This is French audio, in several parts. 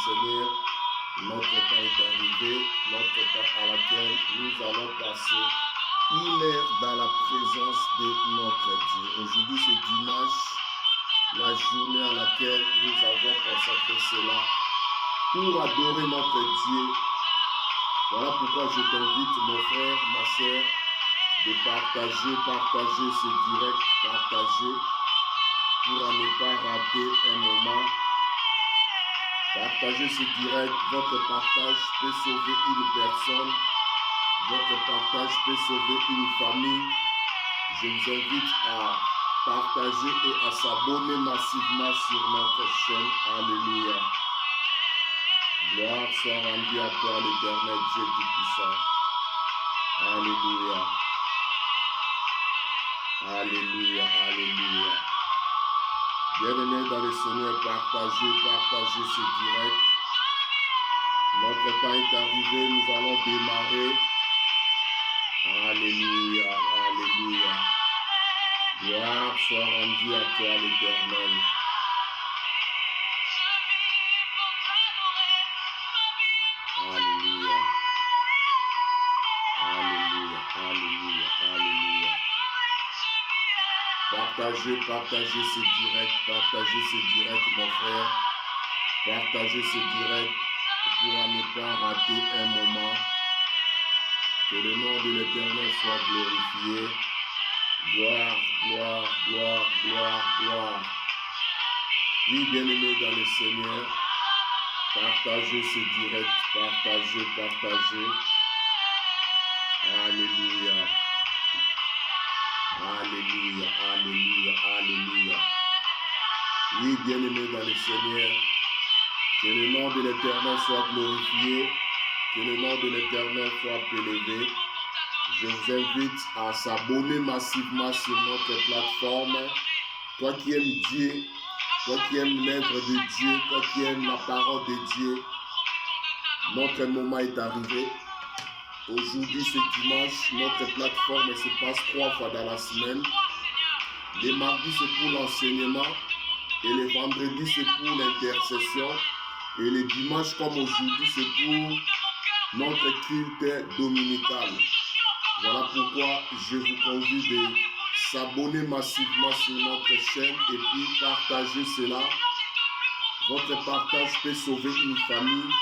Seigneur, notre temps est arrivé, notre temps à laquelle nous allons passer une heure dans la présence de notre Dieu. Aujourd'hui, c'est dimanche, la journée à laquelle nous avons consacré cela pour adorer notre Dieu. Voilà pourquoi je t'invite, mon frère, ma soeur, de partager ce direct, partager pour ne pas rater un moment. Partagez ce direct, votre partage peut sauver une personne, votre partage peut sauver une famille. Je vous invite à partager et à s'abonner massivement sur notre chaîne. Alléluia. Gloire soit rendue à toi, l'Éternel Dieu Tout-Puissant. Alléluia. Alléluia, alléluia. Bienvenue dans le Seigneur, partagez ce direct. Notre temps est arrivé, nous allons démarrer. Alléluia, alléluia. Gloire soit rendue à toi, l'Éternel. Alléluia. Alléluia, alléluia, alléluia. Partagez ce direct, mon frère. Partagez ce direct pour ne pas rater un moment. Que le nom de l'Éternel soit glorifié. Gloire, gloire, gloire, gloire, gloire. Oui, bien-aimés dans le Seigneur, partagez ce direct, partagez. Alléluia. Alléluia, alléluia, alléluia. Oui, bien-aimés dans le Seigneur, que le nom de l'Éternel soit glorifié, que le nom de l'Éternel soit élevé. Je vous invite à s'abonner massivement sur notre plateforme. Toi qui aimes Dieu, toi qui aimes l'œuvre de Dieu, toi qui aimes la parole de Dieu, notre moment est arrivé. Aujourd'hui, c'est dimanche, notre plateforme se passe 3 fois dans la semaine. Les mardis, c'est pour l'enseignement. Et les vendredis, c'est pour l'intercession. Et les dimanches, comme aujourd'hui, c'est pour notre culte dominical. Voilà pourquoi je vous convie de s'abonner massivement sur notre chaîne et puis partager cela. Votre partage peut sauver une famille.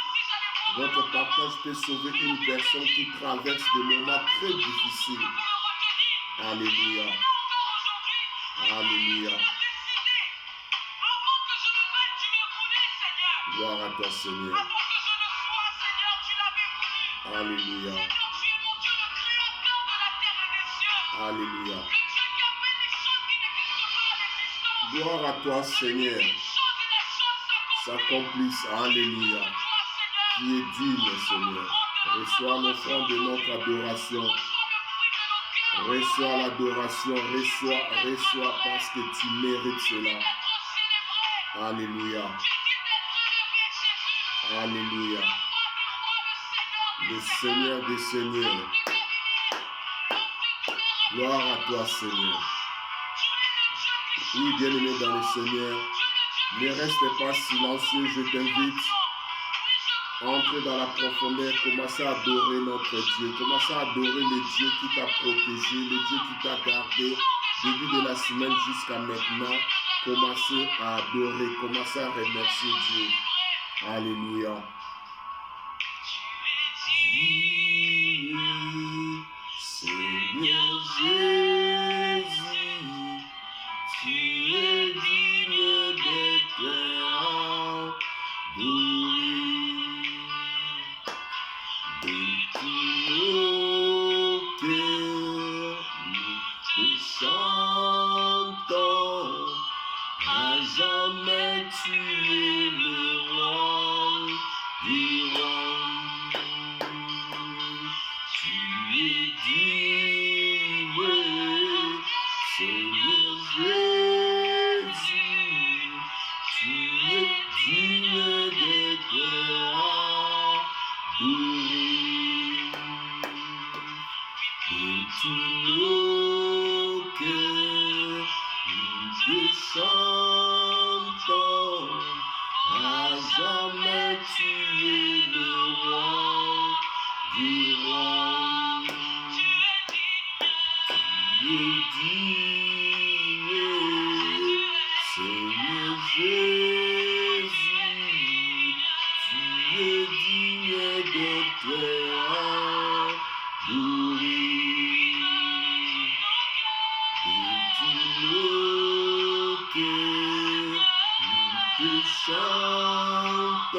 Votre partage peut sauver une personne qui traverse des moments très difficiles. Alléluia. Alléluia. Gloire à toi, Seigneur. Alléluia. Alléluia. Gloire à toi, Seigneur. S'accomplisse. Alléluia. Qui est digne, Seigneur. Reçois l'offrande de notre adoration. Reçois l'adoration. Reçois parce que tu mérites cela. Alléluia. Alléluia. Le Seigneur des Seigneurs. Gloire à toi, Seigneur. Oui, bien-aimé dans le Seigneur, ne reste pas silencieux, je t'invite. Entre dans la profondeur, commencez à adorer notre Dieu. Commencez à adorer le Dieu qui t'a protégé, le Dieu qui t'a gardé. Début de la semaine jusqu'à maintenant, commencez à adorer, commencez à remercier Dieu. Alléluia. Dieu, Seigneur Jésus, tu es digne d'être adoré. De tous nos cœurs, nous te chantons. À jamais tu es le roi des rois. Tu es digne, Seigneur Jésus. Tu es digne d'être adoré. De tous nos cœurs, nous te chantons. À jamais tu du roi. Tu es digne, Seigneur Jésus, tu es digne d'être adoré. Nous te chantons,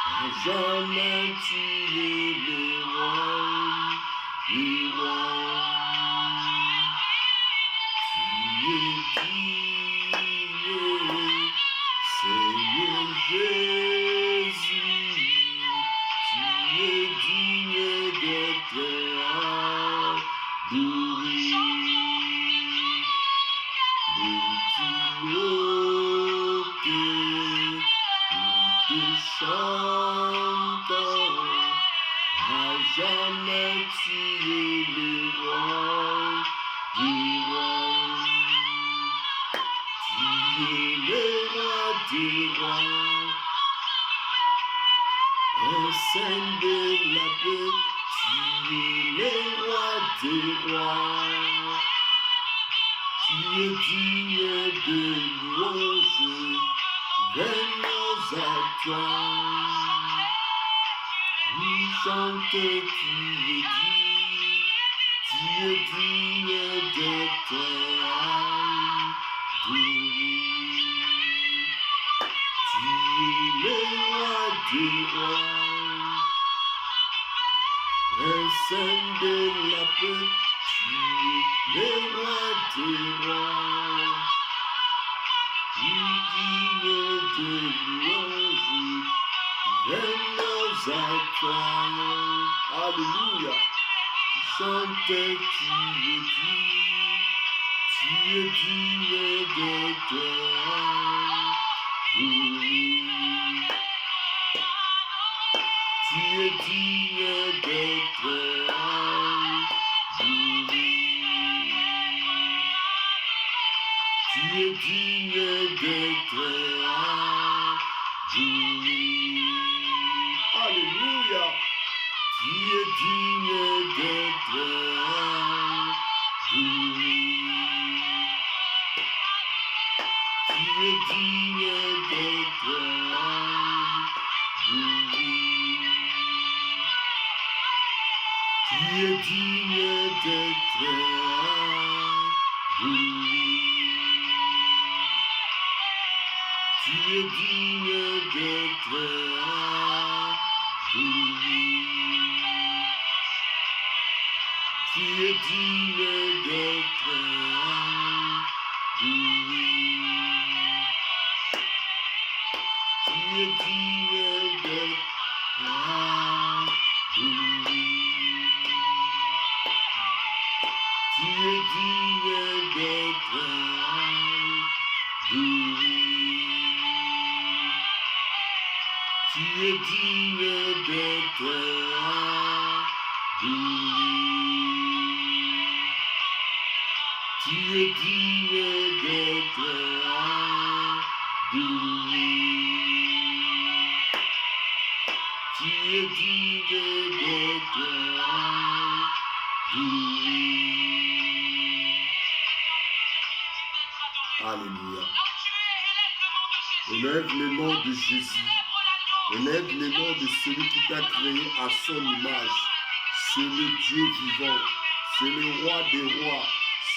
à jamais tu es le roi, le roi. Tu es digne, Seigneur Jésus, tu es digne d'être adoré. Nous te chantons, à jamais tu es le roi, du roi. Tu es le roi des rois, prince de la paix, tu es le roi des rois. Tu es digne de louange, venons à toi. Nous chantons, tu es digne d'être adoré. Tu es le roi des rois, prince de la paix, tu es le roi des rois. Digne de louange, venons à toi. Alléluia. Chante, tu es digne d'être adoré. Tu es digne d'être adoré. Tu es digne d'être adoré. Alléluia. Tu es digne d'être adoré. Tu es digne d'être adoré. Tu es digne d'être adoré. Tu es digne d'être adoré. Tu es digne d'être adoré. Tu es digne d'être adoré. Tu es digne d'être adoré. Tu es digne d'être adoré. Tu es digne d'être adoré. Tu es digne d'être adoré. Alléluia. Élève le nom de Jésus. Élève le nom de celui qui t'a créé à son image. C'est le Dieu vivant. C'est le roi des rois.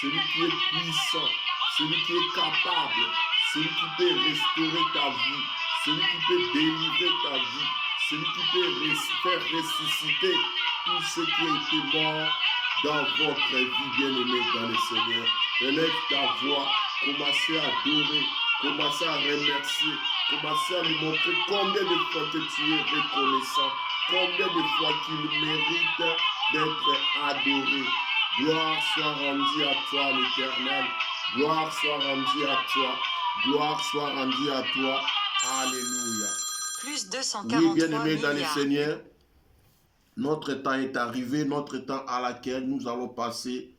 Celui qui est puissant. Celui qui est capable. Celui qui peut restaurer ta vie. Celui qui peut délivrer ta vie. Celui qui peut faire ressusciter tout ce qui a été mort dans votre vie, bien-aimé dans le Seigneur. Élève ta voix. Commencez à adorer. Commencez à remercier. Commencez à lui montrer combien de fois que tu es reconnaissant. Combien de fois qu'il mérite d'être adoré. Gloire soit rendue à toi, l'Éternel. Gloire soit rendue à toi. Gloire soit rendue à toi. Alléluia. Plus 243 oui, bien-aimés dans le milliards. Seigneur, notre temps est arrivé, notre temps à laquelle nous allons passer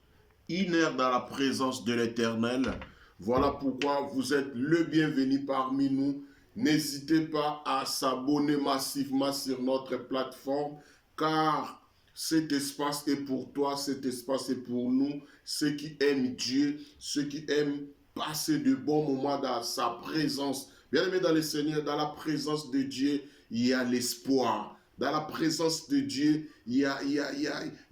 1 heure dans la présence de l'Éternel. Voilà pourquoi vous êtes le bienvenu parmi nous. N'hésitez pas à s'abonner massivement sur notre plateforme car cet espace est pour toi, cet espace est pour nous, ceux qui aiment Dieu, ceux qui aiment passer de bons moments dans sa présence. Bien aimé dans le Seigneur, dans la présence de Dieu, il y a l'espoir. Dans la présence de Dieu, il y a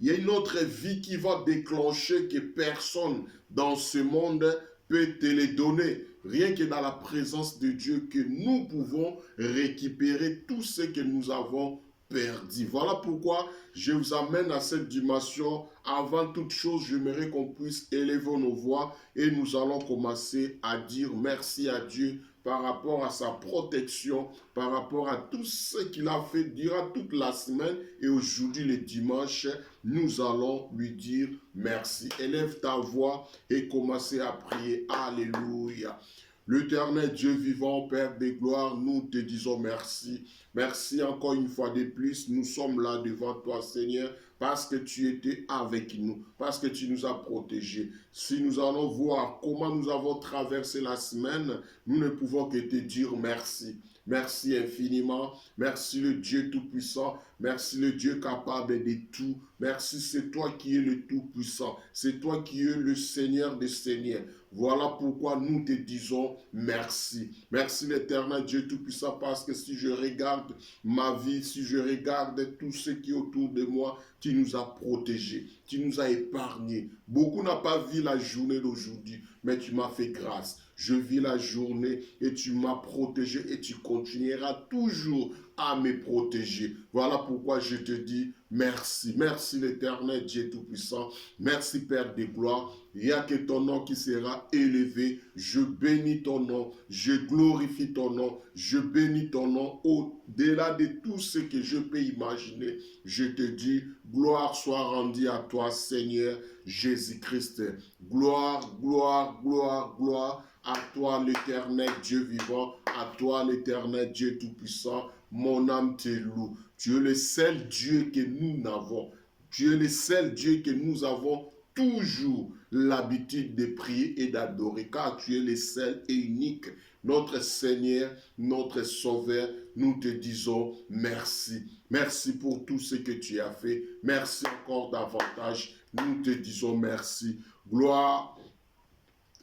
une autre vie qui va déclencher que personne dans ce monde peut te les donner. Rien que dans la présence de Dieu que nous pouvons récupérer tout ce que nous avons perdu. Voilà pourquoi je vous amène à cette dimension. Avant toute chose, j'aimerais qu'on puisse élever nos voix et nous allons commencer à dire merci à Dieu par rapport à sa protection, par rapport à tout ce qu'il a fait durant toute la semaine. Et aujourd'hui, le dimanche, nous allons lui dire merci. Élève ta voix et commencez à prier. Alléluia. L'Éternel Dieu vivant, Père des gloires, nous te disons merci. Merci encore une fois de plus. Nous sommes là devant toi, Seigneur, parce que tu étais avec nous, parce que tu nous as protégés. Si nous allons voir comment nous avons traversé la semaine, nous ne pouvons que te dire merci. Merci infiniment. Merci le Dieu Tout-Puissant. Merci le Dieu capable de tout. Merci, c'est toi qui es le Tout-Puissant. C'est toi qui es le Seigneur des Seigneurs. Voilà pourquoi nous te disons merci. Merci l'Éternel Dieu Tout-Puissant, parce que si je regarde ma vie, si je regarde tout ce qui est autour de moi, tu nous as protégés, tu nous as épargnés. Beaucoup n'ont pas vu la journée d'aujourd'hui, mais tu m'as fait grâce. Je vis la journée et tu m'as protégé et tu continueras toujours à me protéger. Voilà pourquoi je te dis merci. Merci l'Éternel Dieu Tout-Puissant. Merci Père des gloires. Il n'y a que ton nom qui sera élevé. Je bénis ton nom. Je glorifie ton nom. Je bénis ton nom au-delà de tout ce que je peux imaginer. Je te dis, gloire soit rendue à toi, Seigneur Jésus-Christ. Gloire, gloire, gloire, gloire à toi, l'Éternel Dieu vivant, à toi, l'Éternel Dieu Tout-Puissant. Mon âme te loue. Tu es le seul Dieu que nous n'avons. Tu es le seul Dieu que nous avons toujours l'habitude de prier et d'adorer, car tu es le seul et unique, notre Seigneur, notre Sauveur. Nous te disons merci. Merci pour tout ce que tu as fait. Merci encore davantage. Nous te disons merci. Gloire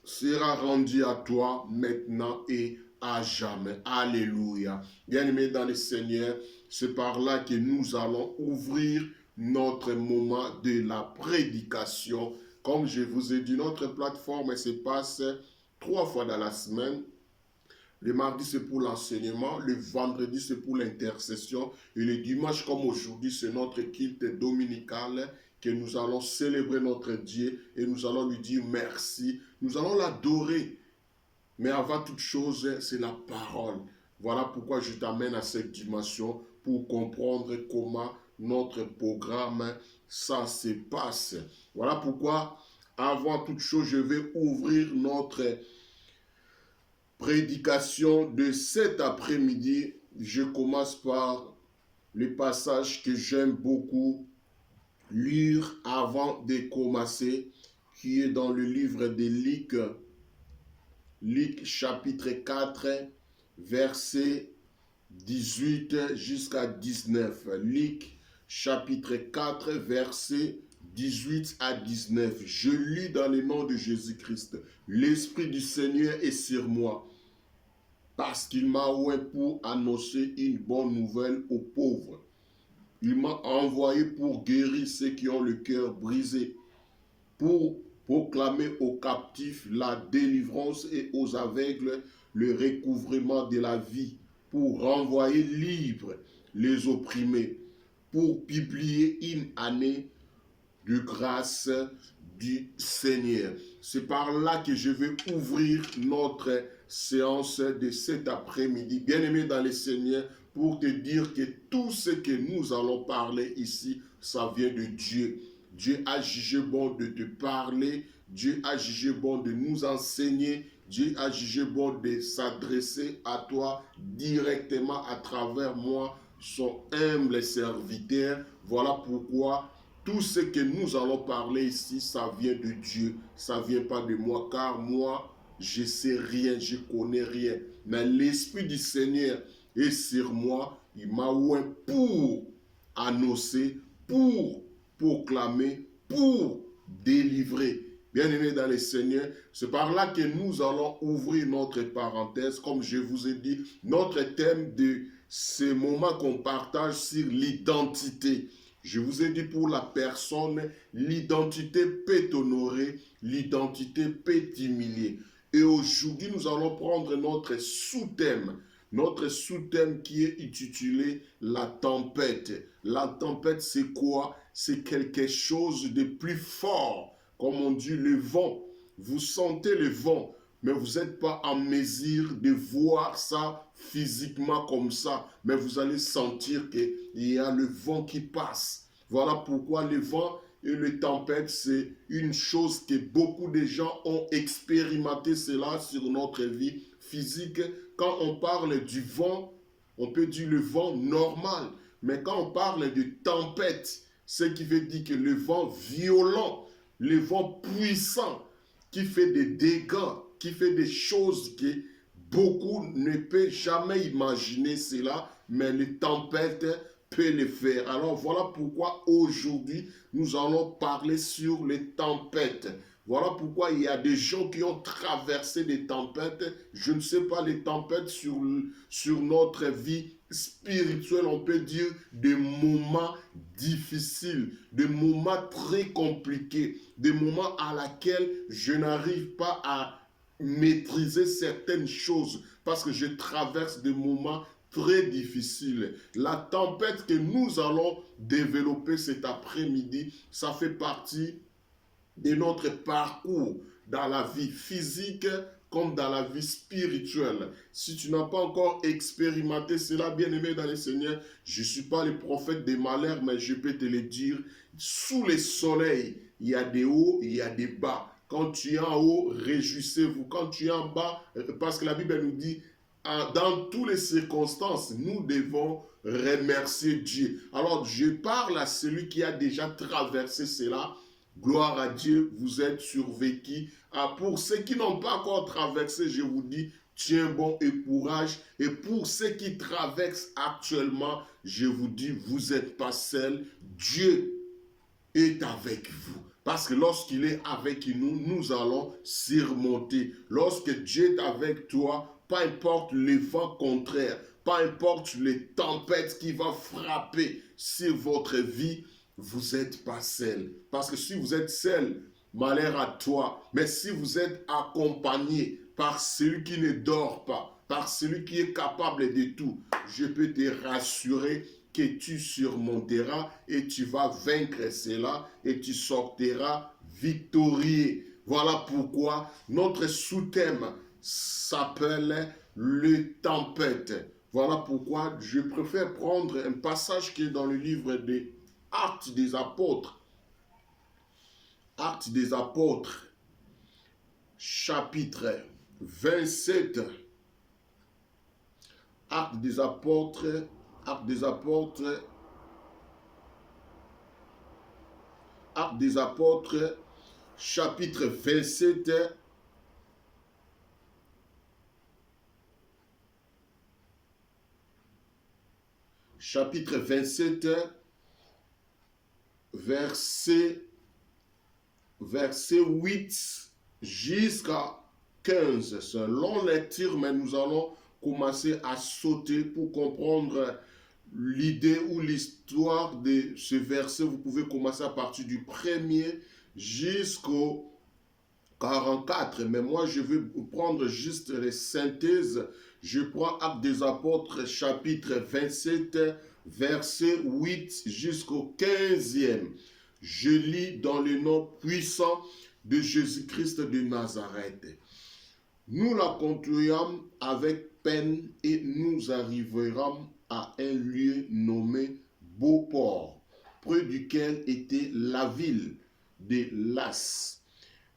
sera rendue à toi maintenant et à jamais. Alléluia. Bien-aimés dans le Seigneur, c'est par là que nous allons ouvrir notre moment de la prédication. Comme je vous ai dit, notre plateforme se passe 3 fois dans la semaine. Le mardi, c'est pour l'enseignement. Le vendredi, c'est pour l'intercession. Et le dimanche, comme aujourd'hui, c'est notre culte dominical que nous allons célébrer notre Dieu et nous allons lui dire merci. Nous allons l'adorer. Mais avant toute chose, c'est la parole. Voilà pourquoi je t'amène à cette dimension pour comprendre comment notre programme, ça se passe. Voilà pourquoi, avant toute chose, je vais ouvrir notre prédication de cet après-midi. Je commence par le passage que j'aime beaucoup lire avant de commencer, qui est dans le livre de Luc. Luc chapitre 4, verset 18 jusqu'à 19. Luc chapitre 4, verset 18 à 19. Je lis dans le nom de Jésus-Christ. L'Esprit du Seigneur est sur moi, parce qu'il m'a oint pour annoncer une bonne nouvelle aux pauvres. Il m'a envoyé pour guérir ceux qui ont le cœur brisé, pour proclamer aux captifs la délivrance et aux aveugles le recouvrement de la vie, pour renvoyer libres les opprimés, pour publier une année de grâce du Seigneur. C'est par là que je vais ouvrir notre séance de cet après-midi. Bien-aimé dans le Seigneur, pour te dire que tout ce que nous allons parler ici, ça vient de Dieu. Dieu a jugé bon de te parler, Dieu a jugé bon de nous enseigner, Dieu a jugé bon de s'adresser à toi directement à travers moi, son humble serviteur. Voilà pourquoi tout ce que nous allons parler ici, ça vient de Dieu, ça ne vient pas de moi, car moi, je ne sais rien, je ne connais rien. Mais l'Esprit du Seigneur est sur moi, il m'a oint pour annoncer, pour proclamer, pour délivrer. Bien-aimés dans le Seigneur, c'est par là que nous allons ouvrir notre parenthèse. Comme je vous ai dit, notre thème de ce moment qu'on partage sur l'identité. Je vous ai dit pour la personne, l'identité peut t'honorer, l'identité peut t'humilier. Et aujourd'hui, nous allons prendre notre sous-thème. Notre sous-thème qui est intitulé la tempête. La tempête, c'est quoi? C'est quelque chose de plus fort. Comme on dit, le vent. Vous sentez le vent, mais vous n'êtes pas en mesure de voir ça physiquement comme ça. Mais vous allez sentir qu'il y a le vent qui passe. Voilà pourquoi le vent et les tempêtes, c'est une chose que beaucoup de gens ont expérimenté cela sur notre vie physique. Quand on parle du vent, on peut dire le vent normal. Mais quand on parle de tempête, ce qui veut dire que le vent violent, le vent puissant, qui fait des dégâts, qui fait des choses que beaucoup ne peuvent jamais imaginer cela, mais les tempêtes peuvent le faire. Alors voilà pourquoi aujourd'hui, nous allons parler sur les tempêtes. Voilà pourquoi il y a des gens qui ont traversé des tempêtes. Je ne sais pas, les tempêtes sur notre vie spirituelle, on peut dire des moments difficiles, des moments très compliqués, des moments à laquelle je n'arrive pas à maîtriser certaines choses parce que je traverse des moments très difficiles. La tempête que nous allons développer cet après-midi, ça fait partie de notre parcours dans la vie physique comme dans la vie spirituelle. Si tu n'as pas encore expérimenté cela, bien-aimé dans le Seigneur, je ne suis pas le prophète des malheurs, mais je peux te le dire, sous le soleil, il y a des hauts, il y a des bas. Quand tu es en haut, réjouissez-vous. Quand tu es en bas, parce que la Bible nous dit, dans toutes les circonstances, nous devons remercier Dieu. Alors, je parle à celui qui a déjà traversé cela. Gloire à Dieu, vous êtes survécu. Pour ceux qui n'ont pas encore traversé, je vous dis, tiens bon et courage. Et pour ceux qui traversent actuellement, je vous dis, vous n'êtes pas seuls. Dieu est avec vous. Parce que lorsqu'il est avec nous, nous allons surmonter. Lorsque Dieu est avec toi, peu importe les vents contraires, peu importe les tempêtes qui vont frapper sur votre vie, vous n'êtes pas seul. Parce que si vous êtes seul, malheur à toi. Mais si vous êtes accompagné par celui qui ne dort pas, par celui qui est capable de tout, je peux te rassurer que tu surmonteras et tu vas vaincre cela et tu sortiras victorieux. Voilà pourquoi notre sous-thème s'appelle le tempête. Voilà pourquoi je préfère prendre un passage qui est dans le livre des Actes des Apôtres. Actes des Apôtres, chapitre 27. Actes des Apôtres, Actes des Apôtres, Actes des Apôtres, chapitre 27. Chapitre 27, verset 8 jusqu'à 15. C'est une longue lecture, mais nous allons commencer à sauter pour comprendre l'idée ou l'histoire de ce verset. Vous pouvez commencer à partir du 1er jusqu'au 44. Mais moi, je vais prendre juste les synthèses. Je prends Actes des Apôtres, chapitre 27, verset 8 jusqu'au 15e. Je lis dans le nom puissant de Jésus-Christ de Nazareth. Nous la conduisons avec peine et nous arriverons à un lieu nommé Beauport, près duquel était la ville de Las.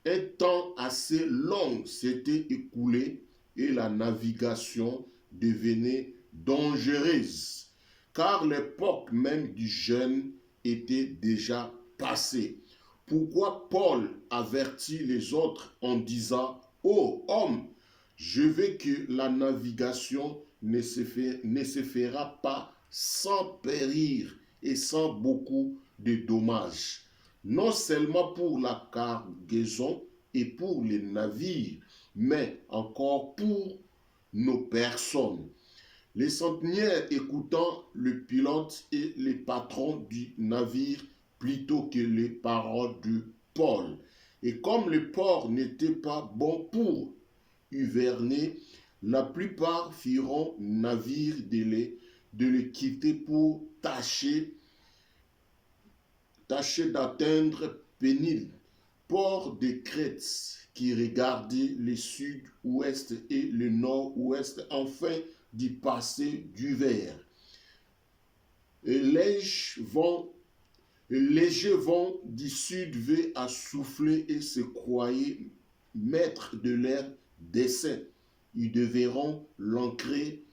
Un temps assez long s'était écoulé et la navigation devenait dangereuse, car l'époque même du jeûne était déjà passée. Pourquoi Paul avertit les autres en disant « Ô homme, je veux que la navigation ne se fera pas sans périr et sans beaucoup de dommages, non seulement pour la cargaison et pour les navires, mais encore pour nos personnes. Les centenaires écoutant le pilote et les patrons du navire plutôt que les paroles de Paul. Et comme le port n'était pas bon pour hiverner, la plupart firent navire de le quitter pour tâcher d'atteindre Pénil, port de Crète, qui regardait le sud-ouest et le nord-ouest, afin d'y passer d'hiver. Un léger vent du sud vint à souffler et se croyait maître de leur dessein. Ils devront l'ancrer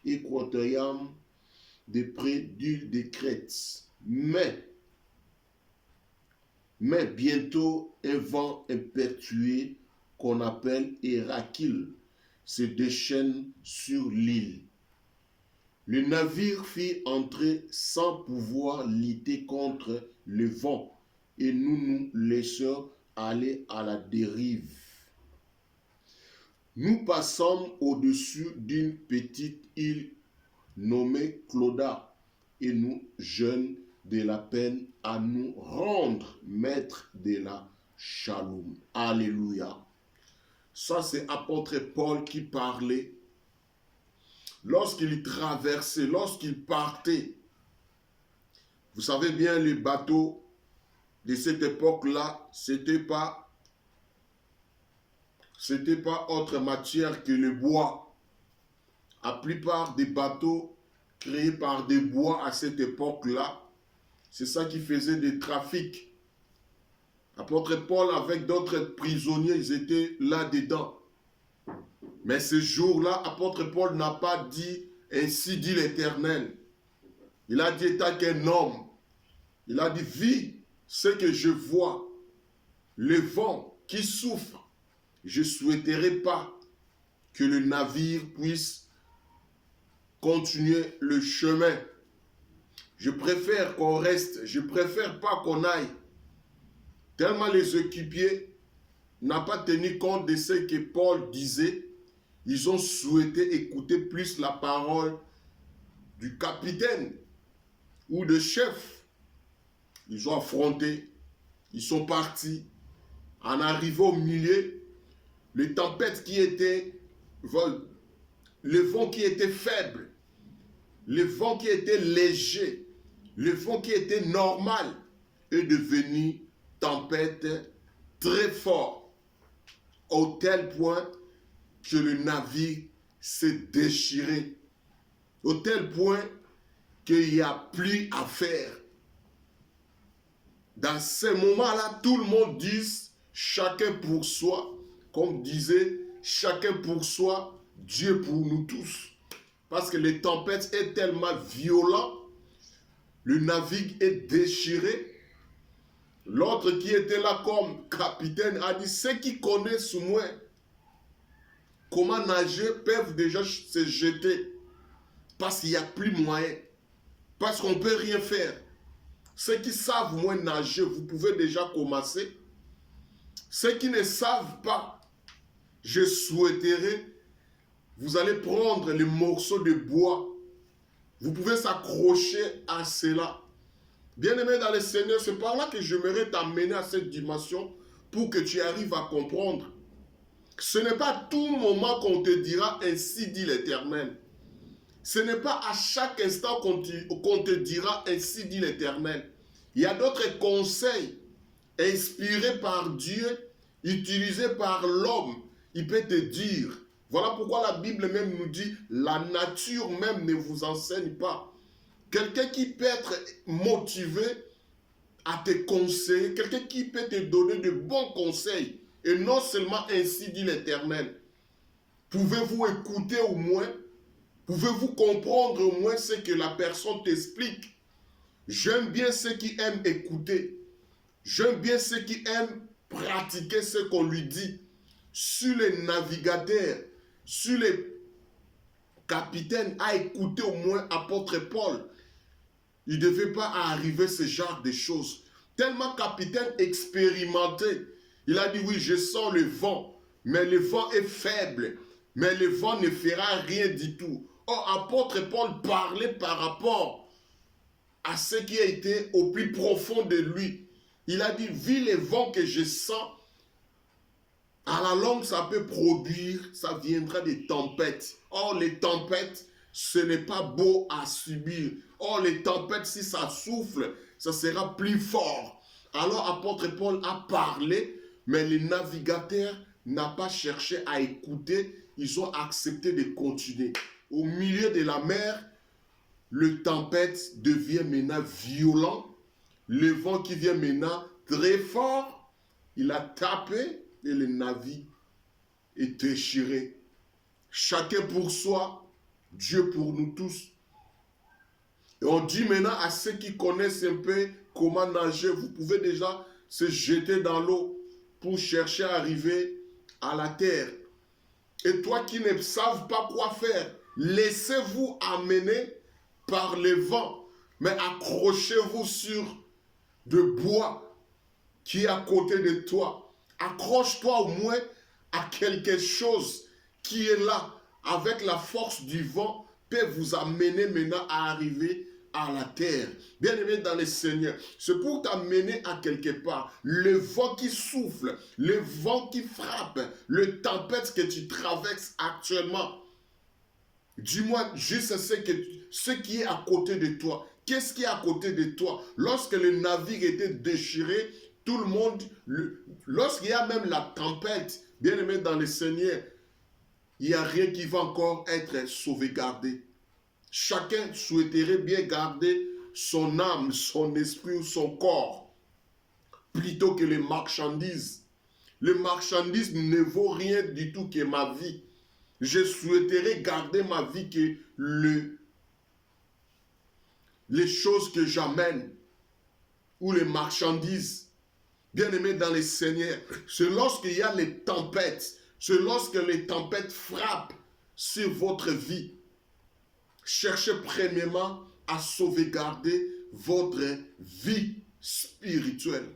équatorial de près d'île de Crète. Mais bientôt un vent impétueux qu'on appelle Héracile se déchaîne sur l'île. Le navire fit entrer sans pouvoir lutter contre le vent et nous nous laissons aller à la dérive. Nous passons au-dessus d'une petite île nommée Clauda et nous jeûnons de la peine à nous rendre maîtres de la Shalom. Alléluia. Ça, c'est apôtre Paul qui parlait. Lorsqu'il traversait, lorsqu'il partait, vous savez bien, les bateaux de cette époque-là, c'était pas autre matière que le bois. La plupart des bateaux créés par des bois à cette époque-là, c'est ça qui faisait des trafics. Apôtre Paul avec d'autres prisonniers, ils étaient là-dedans. Mais ce jour-là, apôtre Paul n'a pas dit « Ainsi dit l'Éternel ». Il a dit étant qu'un homme. Il a dit « Vis ce que je vois, le vent qui souffre. Je ne souhaiterais pas que le navire puisse continuer le chemin. Je préfère qu'on reste, je préfère pas qu'on aille. » Tellement les équipiers n'ont pas tenu compte de ce que Paul disait. Ils ont souhaité écouter plus la parole du capitaine ou de chef. Ils ont affronté, ils sont partis. En arrivant au milieu, les tempêtes qui étaient, le vent qui était faible, le vent qui était léger, le vent qui était normal est devenu tempête très fort, au tel point que le navire s'est déchiré, au tel point qu'il n'y a plus à faire. Dans ces moments-là, tout le monde dit chacun pour soi, comme disait chacun pour soi, Dieu pour nous tous. Parce que les tempêtes est tellement violent, le navire est déchiré. L'autre qui était là comme capitaine a dit, ceux qui connaissent moins comment nager peuvent déjà se jeter. Parce qu'il n'y a plus moyen. Parce qu'on ne peut rien faire. Ceux qui savent moins nager, vous pouvez déjà commencer. Ceux qui ne savent pas, je souhaiterais, vous allez prendre les morceaux de bois. Vous pouvez s'accrocher à cela. Bien-aimé dans le Seigneur, c'est par là que j'aimerais t'amener à cette dimension pour que tu arrives à comprendre. Ce n'est pas tout moment qu'on te dira « Ainsi dit l'Éternel ». Ce n'est pas à chaque instant qu'on te dira « Ainsi dit l'Éternel ». Il y a d'autres conseils inspirés par Dieu, utilisés par l'homme. Il peut te dire. Voilà pourquoi la Bible même nous dit « La nature même ne vous enseigne pas ». Quelqu'un qui peut être motivé à te conseiller, quelqu'un qui peut te donner de bons conseils, et non seulement ainsi dit l'Éternel. Pouvez-vous écouter au moins? Pouvez-vous comprendre au moins ce que la personne t'explique? J'aime bien ceux qui aiment écouter. J'aime bien ceux qui aiment pratiquer ce qu'on lui dit. Sur les navigateurs, sur les capitaines, à écouter au moins apôtre Paul. Il ne devait pas arriver ce genre de choses. Tellement capitaine expérimenté. Il a dit, oui, je sens le vent, mais le vent est faible. Mais le vent ne fera rien du tout. Or, apôtre Paul parlait par rapport à ce qui a été au plus profond de lui. Il a dit, vu les vents que je sens, à la longue, ça peut produire, ça viendra des tempêtes. Or, les tempêtes, ce n'est pas beau à subir. Or, les tempêtes, si ça souffle, ça sera plus fort. Alors, apôtre Paul a parlé, mais les navigateurs n'ont pas cherché à écouter. Ils ont accepté de continuer. Au milieu de la mer, le tempête devient maintenant violent. Le vent qui vient maintenant très fort. Il a tapé et le navire est déchiré. Chacun pour soi, Dieu pour nous tous. Et on dit maintenant à ceux qui connaissent un peu comment nager, vous pouvez déjà se jeter dans l'eau pour chercher à arriver à la terre. Et toi qui ne savent pas quoi faire, laissez-vous amener par le vent, mais accrochez-vous sur de bois qui est à côté de toi. Accroche-toi au moins à quelque chose qui est là, avec la force du vent, peut vous amener maintenant à arriver à la terre. Bien-aimé dans le Seigneur, c'est pour t'amener à quelque part. Le vent qui souffle, le vent qui frappe, le tempête que tu traverses actuellement. Dis-moi juste ce qui est à côté de toi. Qu'est-ce qui est à côté de toi? Lorsque le navire était déchiré, tout le monde, lorsqu'il y a même la tempête, bien aimé dans le Seigneur, il n'y a rien qui va encore être sauvegardé. Chacun souhaiterait bien garder son âme, son esprit ou son corps, plutôt que les marchandises. Les marchandises ne vaut rien du tout que ma vie. Je souhaiterais garder ma vie que les choses que j'amène ou les marchandises. Bien-aimés dans les Seigneurs, c'est lorsqu'il y a les tempêtes, c'est lorsque les tempêtes frappent sur votre vie. Cherchez premièrement à sauvegarder votre vie spirituelle.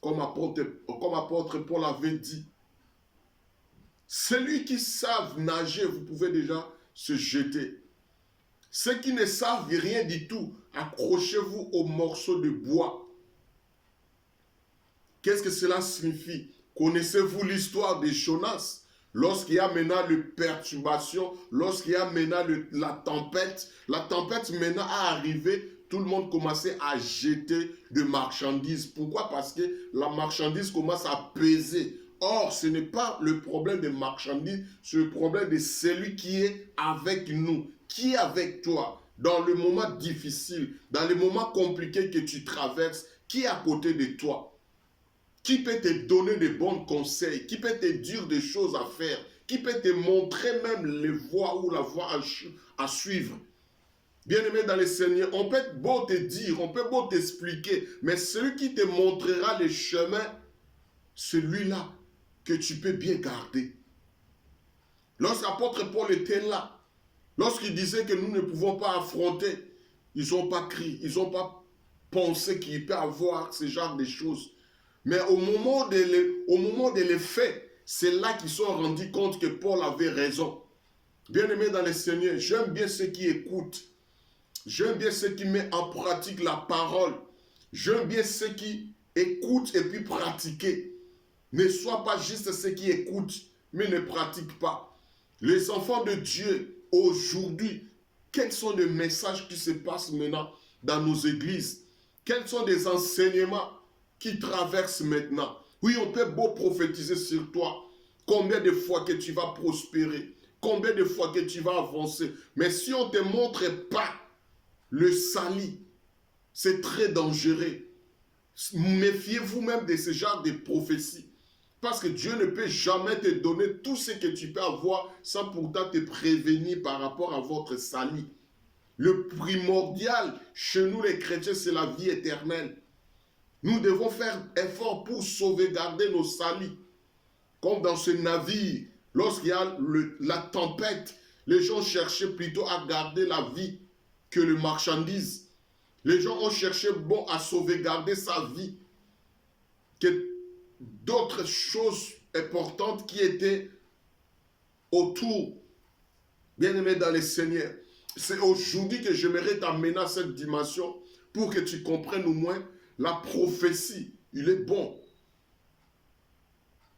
Comme apôtre Paul avait dit, celui qui savent nager, vous pouvez déjà se jeter. Ceux qui ne savent rien du tout, accrochez-vous aux morceaux de bois. Qu'est-ce que cela signifie? Connaissez-vous l'histoire de Jonas? Lorsqu'il y a maintenant une perturbation, lorsqu'il y a maintenant la tempête maintenant a arrivé, tout le monde commençait à jeter de marchandises. Pourquoi? Parce que la marchandise commence à peser. Or, ce n'est pas le problème des marchandises, c'est le problème de celui qui est avec nous, qui est avec toi, dans le moment difficile, dans le moment compliqué que tu traverses, qui est à côté de toi. Qui peut te donner de bons conseils, qui peut te dire des choses à faire, qui peut te montrer même les voies ou la voie à suivre. Bien-aimé dans le Seigneur, on peut beau te dire, on peut beau t'expliquer, mais celui qui te montrera le chemin, celui-là que tu peux bien garder. Lorsqu'apôtre Paul était là, lorsqu'il disait que nous ne pouvons pas affronter, ils n'ont pas crié, ils n'ont pas pensé qu'il peut avoir ce genre de choses. Mais au moment de les faits, c'est là qu'ils se sont rendus compte que Paul avait raison. Bien-aimé dans le Seigneur, j'aime bien ceux qui écoutent. J'aime bien ceux qui mettent en pratique la parole. J'aime bien ceux qui écoutent et puis pratiquent. Ne sois pas juste ceux qui écoutent, mais ne pratiquent pas. Les enfants de Dieu, aujourd'hui, quels sont les messages qui se passent maintenant dans nos églises? Quels sont les enseignements qui traverse maintenant? Oui, on peut beau prophétiser sur toi. Combien de fois que tu vas prospérer? Combien de fois que tu vas avancer? Mais si on ne te montre pas le salut, c'est très dangereux. Méfiez-vous même de ce genre de prophéties. Parce que Dieu ne peut jamais te donner tout ce que tu peux avoir sans pourtant te prévenir par rapport à votre salut. Le primordial chez nous les chrétiens, c'est la vie éternelle. Nous devons faire effort pour sauvegarder nos salis. Comme dans ce navire, lorsqu'il y a la tempête, les gens cherchaient plutôt à garder la vie que le marchandise. Les gens ont cherché bon à sauvegarder sa vie que d'autres choses importantes qui étaient autour. Bien-aimé dans les Seigneurs, c'est aujourd'hui que j'aimerais t'amener à cette dimension pour que tu comprennes au moins la prophétie. Il est bon.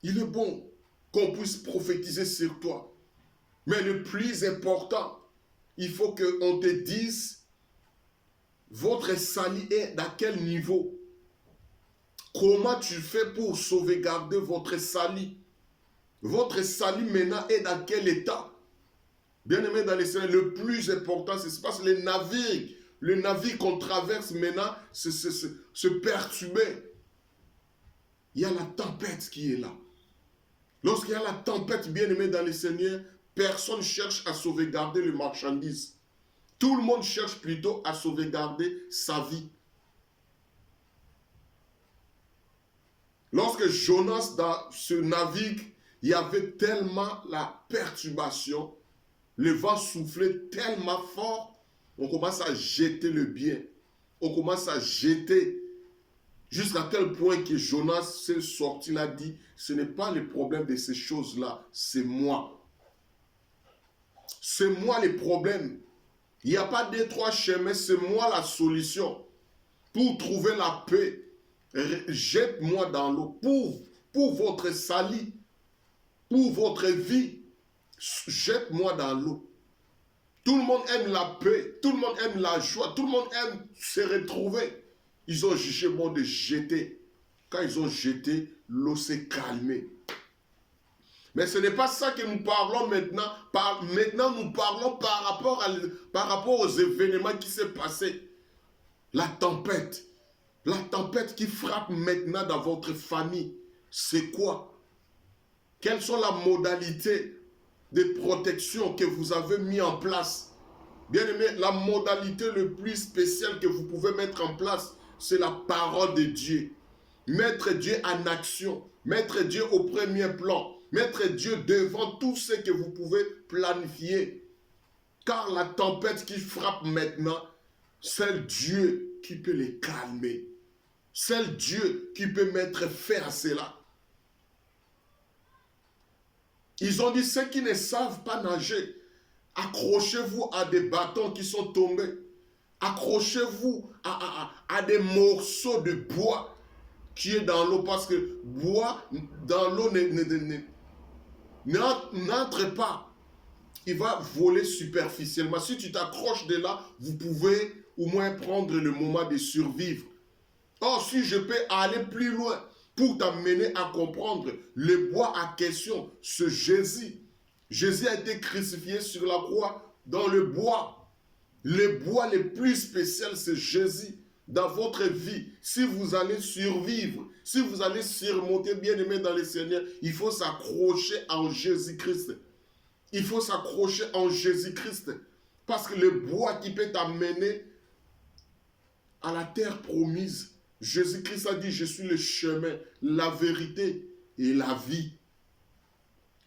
Il est bon qu'on puisse prophétiser sur toi. Mais le plus important, il faut qu'on te dise votre salut est d'à quel niveau. Comment tu fais pour sauvegarder votre salut? Votre salut maintenant est dans quel état? Bien-aimé dans les Seigneurs, le plus important, c'est parce que le navire qu'on traverse maintenant, se perturber. Il y a la tempête qui est là. Lorsqu'il y a la tempête, bien-aimé dans les Seigneurs, personne ne cherche à sauvegarder le marchandise. Tout le monde cherche plutôt à sauvegarder sa vie. Lorsque Jonas, dans ce navire, il y avait tellement la perturbation, le vent soufflait tellement fort, on commence à jeter le bien. On commence à jeter jusqu'à tel point que Jonas s'est sorti là, dit, ce n'est pas le problème de ces choses-là, c'est moi. C'est moi le problème. Il n'y a pas deux, trois chemins, c'est moi la solution. Pour trouver la paix, jette-moi dans l'eau. Pour votre salut, pour votre vie, jette-moi dans l'eau. Tout le monde aime la paix, tout le monde aime la joie, tout le monde aime se retrouver. Ils ont jugé bon de jeter. Quand ils ont jeté, l'eau s'est calmée. Mais ce n'est pas ça que nous parlons maintenant. Maintenant, nous parlons par rapport aux événements qui s'est passé. La tempête qui frappe maintenant dans votre famille, c'est quoi? Quelles sont les modalités de protection que vous avez mis en place? Bien aimé, la modalité le plus spéciale que vous pouvez mettre en place, c'est la parole de Dieu. Mettre Dieu en action, mettre Dieu au premier plan, mettre Dieu devant tout ce que vous pouvez planifier. Car la tempête qui frappe maintenant, c'est Dieu qui peut les calmer. C'est Dieu qui peut mettre fin à cela. Ils ont dit, ceux qui ne savent pas nager, accrochez-vous à des bâtons qui sont tombés. Accrochez-vous à des morceaux de bois qui est dans l'eau, parce que bois dans l'eau n'entre pas. Il va voler superficiellement. Si tu t'accroches de là, vous pouvez au moins prendre le moment de survivre. Or, si je peux aller plus loin pour t'amener à comprendre le bois à question, ce Jésus. Jésus a été crucifié sur la croix dans le bois. Le bois le plus spécial, c'est Jésus. Dans votre vie, si vous allez survivre, si vous allez surmonter, bien-aimé dans le Seigneur, il faut s'accrocher en Jésus-Christ. Il faut s'accrocher en Jésus-Christ. Parce que le bois qui peut t'amener à la terre promise, Jésus-Christ a dit, je suis le chemin, la vérité et la vie.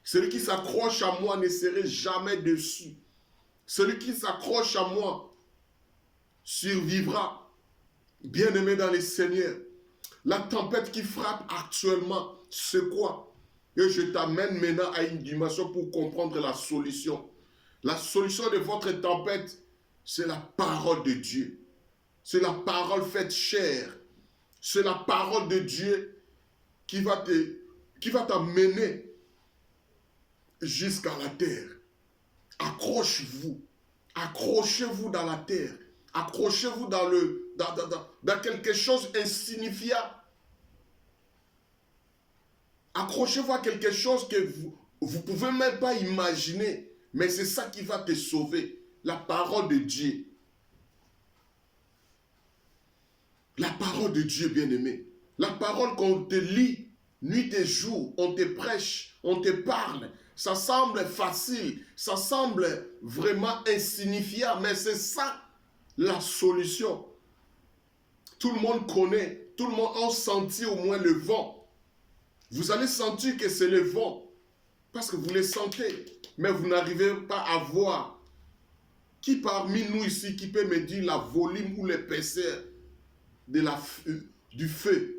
Celui qui s'accroche à moi ne serait jamais déçu. Celui qui s'accroche à moi survivra. Bien-aimé dans les Seigneurs, la tempête qui frappe actuellement, c'est quoi? Et je t'amène maintenant à une dimension pour comprendre la solution. La solution de votre tempête, c'est la parole de Dieu. C'est la parole faite chair. C'est la parole de Dieu qui va t'amener jusqu'à la terre. Accrochez-vous. Accrochez-vous dans la terre. Accrochez-vous dans quelque chose d'insignifiant. Accrochez-vous à quelque chose que vous ne pouvez même pas imaginer. Mais c'est ça qui va te sauver. La parole de Dieu. La parole de Dieu, bien-aimé. La parole qu'on te lit, nuit et jour, on te prêche, on te parle. Ça semble facile, ça semble vraiment insignifiant, mais c'est ça la solution. Tout le monde connaît, tout le monde a senti au moins le vent. Vous allez sentir que c'est le vent, parce que vous le sentez, mais vous n'arrivez pas à voir Qui parmi nous ici, qui peut me dire la volume ou l'épaisseur du feu?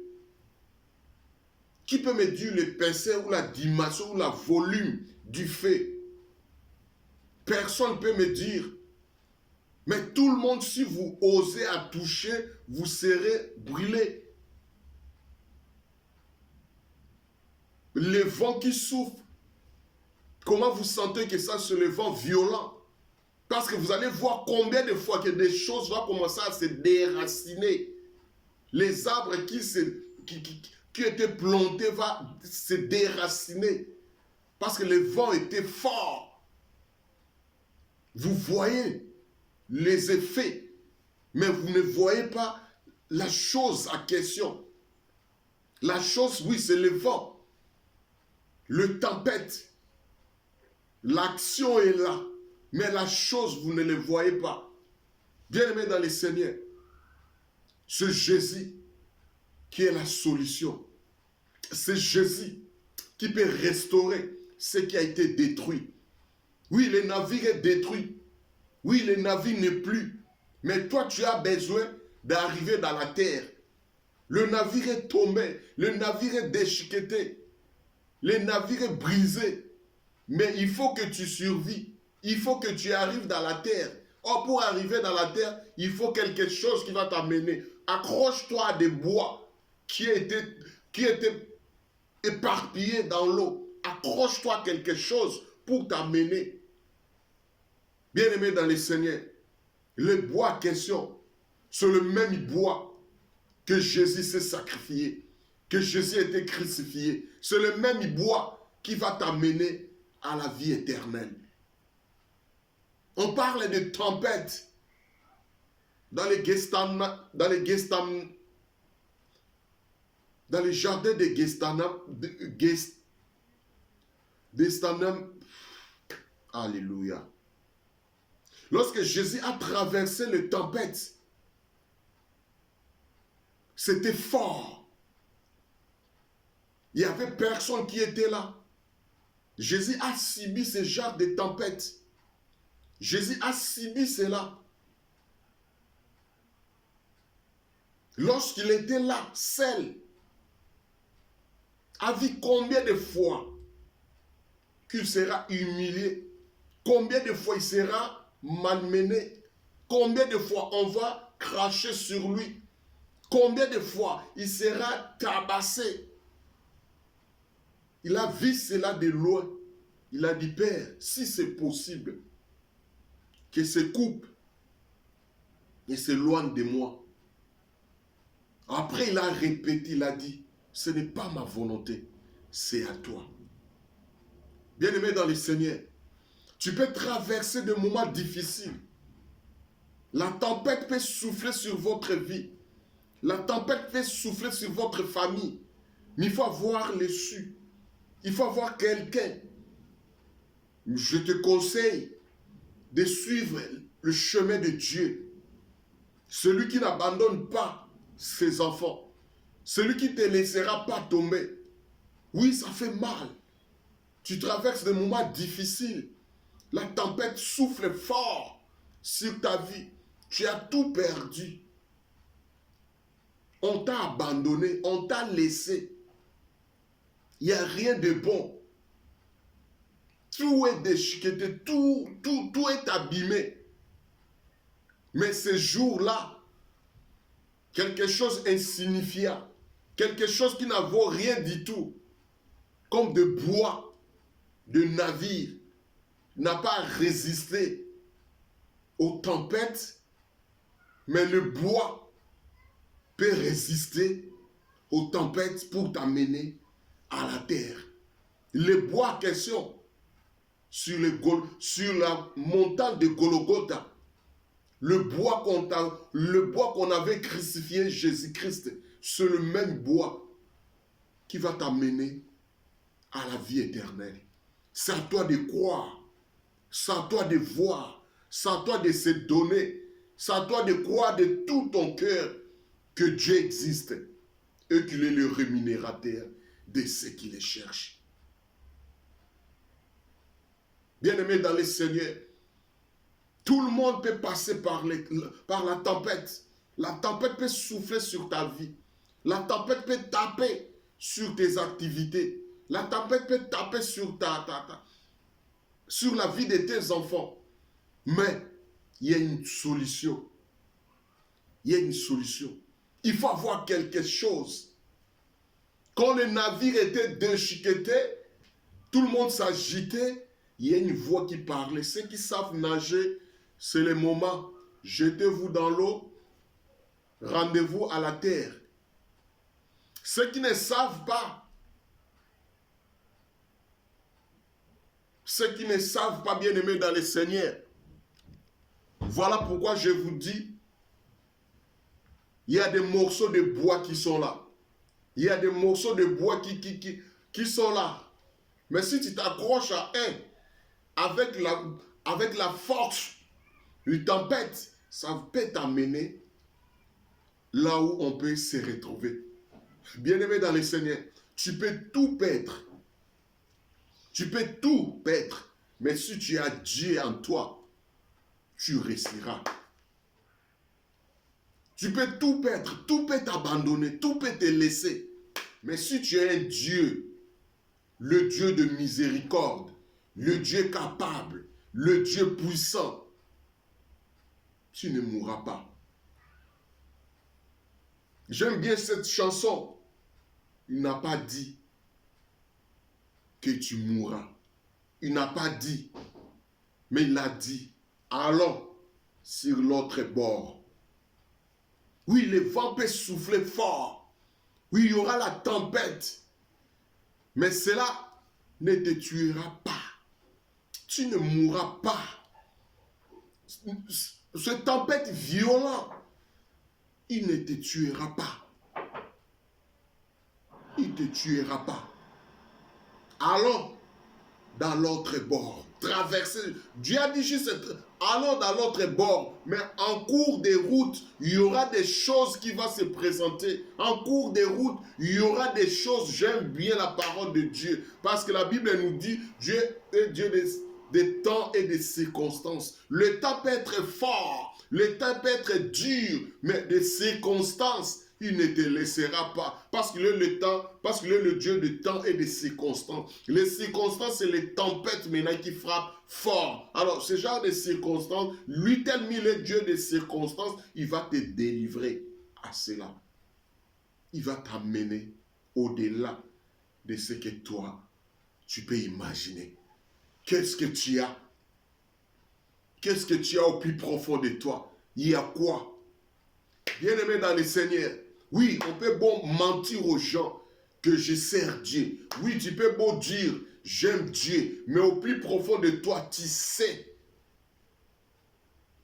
Qui peut me dire l'épaisseur ou la dimension ou la volume du feu? Personne ne peut me dire. Mais tout le monde, si vous osez à toucher, vous serez brûlé. Le vent qui souffle, comment vous sentez que ça, c'est le vent violent? Parce que vous allez voir combien de fois que des choses vont commencer à se déraciner. Les arbres qui étaient plantés vont se déraciner. Parce que le vent était fort. Vous voyez les effets, mais vous ne voyez pas la chose en question. La chose, oui, c'est le vent. Le tempête. L'action est là. Mais la chose, vous ne le voyez pas. Bien-aimé dans les Seigneurs, c'est Jésus qui est la solution. C'est Jésus qui peut restaurer ce qui a été détruit. Oui, le navire est détruit. Oui, le navire n'est plus. Mais toi, tu as besoin d'arriver dans la terre. Le navire est tombé. Le navire est déchiqueté. Le navire est brisé. Mais il faut que tu survives. Il faut que tu arrives dans la terre. Or, pour arriver dans la terre, il faut quelque chose qui va t'amener. Accroche-toi à des bois qui étaient éparpillés dans l'eau. Accroche-toi à quelque chose pour t'amener. Bien-aimé dans les Seigneurs, le bois en question, c'est le même bois que Jésus s'est sacrifié, que Jésus a été crucifié. C'est le même bois qui va t'amener à la vie éternelle. On parle de tempête dans les jardins de Gestanam. Alléluia. Lorsque Jésus a traversé les tempêtes, c'était fort. Il n'y avait personne qui était là. Jésus a subi ce genre de tempête. Jésus a subi cela. Lorsqu'il était là, seul, a vu combien de fois qu'il sera humilié, combien de fois il sera malmené, combien de fois on va cracher sur lui, combien de fois il sera tabassé. Il a vu cela de loin. Il a dit, Père, si c'est possible, que se coupe et s'éloigne de moi. Après, il a répété, il a dit, ce n'est pas ma volonté, c'est à toi. Bien-aimé dans le Seigneur, tu peux traverser des moments difficiles. La tempête peut souffler sur votre vie. La tempête peut souffler sur votre famille. Mais il faut avoir l'issue. Il faut avoir quelqu'un. Je te conseille de suivre le chemin de Dieu. Celui qui n'abandonne pas ses enfants. Celui qui ne te laissera pas tomber. Oui, ça fait mal. Tu traverses des moments difficiles. La tempête souffle fort sur ta vie. Tu as tout perdu. On t'a abandonné, on t'a laissé. Il n'y a rien de bon. Tout est déchiqueté, tout est abîmé. Mais ce jour-là, quelque chose insignifiant, quelque chose qui n'a vaut rien du tout, comme de bois, de navire, n'a pas résisté aux tempêtes, mais le bois peut résister aux tempêtes pour t'amener à la terre. Le bois en question, sur la montagne de Golgotha, le bois qu'on avait crucifié Jésus-Christ, c'est le même bois qui va t'amener à la vie éternelle. C'est à toi de croire, c'est à toi de voir, c'est à toi de se donner, c'est à toi de croire de tout ton cœur que Dieu existe et qu'il est le rémunérateur de ceux qui les cherchent. Bien-aimés dans le Seigneur, Tout le monde peut passer par la tempête. La tempête peut souffler sur ta vie. La tempête peut taper sur tes activités. La tempête peut taper sur sur la vie de tes enfants. Mais il y a une solution. Il y a une solution. Il faut avoir quelque chose. Quand le navire était déchiqueté, tout le monde s'agitait. Il y a une voix qui parlait. Ceux qui savent nager, c'est le moment. Jetez-vous dans l'eau. Rendez-vous à la terre. Ceux qui ne savent pas, bien aimés dans le Seigneur, voilà pourquoi je vous dis, il y a des morceaux de bois qui sont là. Il y a des morceaux de bois qui sont là. Mais si tu t'accroches à un, avec la force d'une tempête, ça peut t'amener là où on peut se retrouver. Bien-aimé dans le Seigneur, tu peux tout perdre. Tu peux tout perdre. Mais si tu as Dieu en toi, tu réussiras. Tu peux tout perdre, tout peut t'abandonner, tout peut te laisser. Mais si tu es un Dieu, le Dieu de miséricorde, le Dieu capable, le Dieu puissant, tu ne mourras pas. J'aime bien cette chanson. Il n'a pas dit que tu mourras. Il n'a pas dit, mais il a dit, allons sur l'autre bord. Oui, le vent peut souffler fort. Oui, il y aura la tempête. Mais cela ne te tuera pas. Tu ne mourras pas. Cette tempête violente, il ne te tuera pas. Il ne te tuera pas. Allons dans l'autre bord. Traverser. Dieu a dit juste, allons dans l'autre bord. Mais en cours de route, il y aura des choses qui vont se présenter. En cours de route, il y aura des choses. J'aime bien la parole de Dieu. Parce que la Bible nous dit, Dieu est Dieu des temps et des circonstances. Le temps peut être fort. Le temps peut être dur. Mais des circonstances, il ne te laissera pas. Parce qu'il est le temps, parce qu'il est le Dieu de temps et de circonstances. Les circonstances, c'est les tempêtes maintenant qui frappent fort. Alors, ce genre de circonstances, lui tellement il est Dieu des circonstances, il va te délivrer à cela. Il va t'amener au-delà de ce que toi, tu peux imaginer. Qu'est-ce que tu as? Qu'est-ce que tu as au plus profond de toi? Il y a quoi? Bien-aimé dans le Seigneur, oui, on peut bon mentir aux gens que je sers Dieu. Oui, tu peux bon dire, j'aime Dieu. Mais au plus profond de toi, tu sais